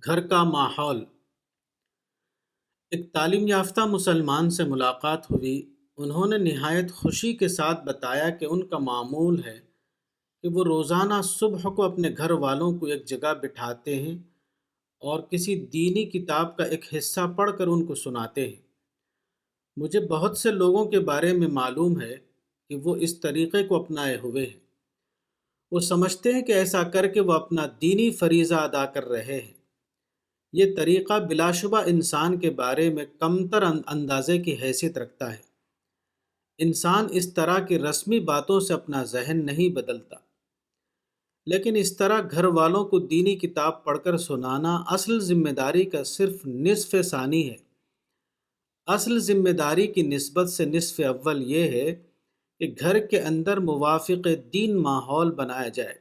گھر کا ماحول۔ ایک تعلیم یافتہ مسلمان سے ملاقات ہوئی۔ انہوں نے نہایت خوشی کے ساتھ بتایا کہ ان کا معمول ہے کہ وہ روزانہ صبح کو اپنے گھر والوں کو ایک جگہ بٹھاتے ہیں اور کسی دینی کتاب کا ایک حصہ پڑھ کر ان کو سناتے ہیں۔ مجھے بہت سے لوگوں کے بارے میں معلوم ہے کہ وہ اس طریقے کو اپنائے ہوئے ہیں۔ وہ سمجھتے ہیں کہ ایسا کر کے وہ اپنا دینی فریضہ ادا کر رہے ہیں۔ یہ طریقہ بلا شبہ انسان کے بارے میں کمتر اندازے کی حیثیت رکھتا ہے۔ انسان اس طرح کی رسمی باتوں سے اپنا ذہن نہیں بدلتا، لیکن اس طرح گھر والوں کو دینی کتاب پڑھ کر سنانا اصل ذمہ داری کا صرف نصف ثانی ہے۔ اصل ذمہ داری کی نسبت سے نصف اول یہ ہے کہ گھر کے اندر موافق دین ماحول بنایا جائے۔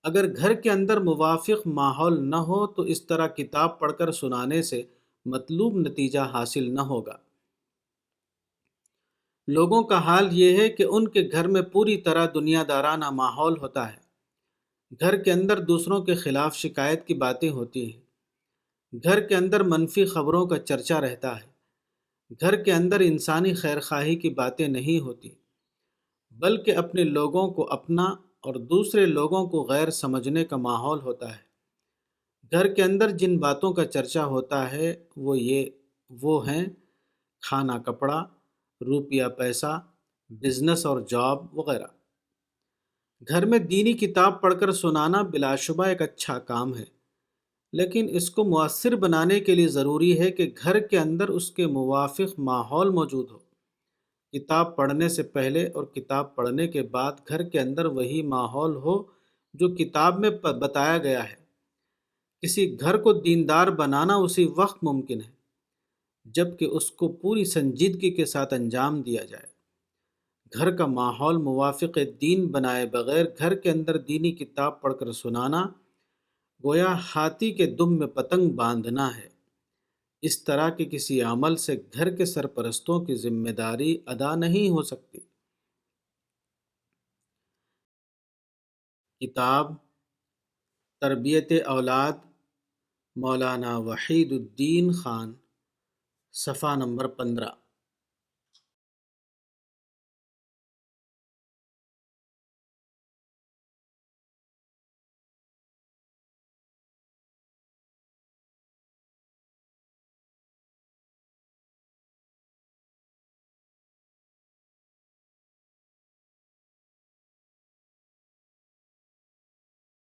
اگر گھر کے اندر موافق ماحول نہ ہو تو اس طرح کتاب پڑھ کر سنانے سے مطلوب نتیجہ حاصل نہ ہوگا۔ لوگوں کا حال یہ ہے کہ ان کے گھر میں پوری طرح دنیا دارانہ ماحول ہوتا ہے۔ گھر کے اندر دوسروں کے خلاف شکایت کی باتیں ہوتی ہیں۔ گھر کے اندر منفی خبروں کا چرچا رہتا ہے۔ گھر کے اندر انسانی خیرخواہی کی باتیں نہیں ہوتی، بلکہ اپنے لوگوں کو اپنا اور دوسرے لوگوں کو غیر سمجھنے کا ماحول ہوتا ہے۔ گھر کے اندر جن باتوں کا چرچا ہوتا ہے وہ ہیں کھانا کپڑا، روپیہ پیسہ، بزنس اور جاب وغیرہ۔ گھر میں دینی کتاب پڑھ کر سنانا بلا شبہ ایک اچھا کام ہے، لیکن اس کو مؤثر بنانے کے لیے ضروری ہے کہ گھر کے اندر اس کے موافق ماحول موجود ہو۔ کتاب پڑھنے سے پہلے اور کتاب پڑھنے کے بعد گھر کے اندر وہی ماحول ہو جو کتاب میں بتایا گیا ہے۔ کسی گھر کو دیندار بنانا اسی وقت ممکن ہے جب کہ اس کو پوری سنجیدگی کے ساتھ انجام دیا جائے۔ گھر کا ماحول موافق دین بنائے بغیر گھر کے اندر دینی کتاب پڑھ کر سنانا گویا ہاتھی کے دم میں پتنگ باندھنا ہے۔ اس طرح کے کسی عمل سے گھر کے سرپرستوں کی ذمہ داری ادا نہیں ہو سکتی۔ کتاب تربیت اولاد، مولانا وحید الدین خان، صفحہ نمبر 15۔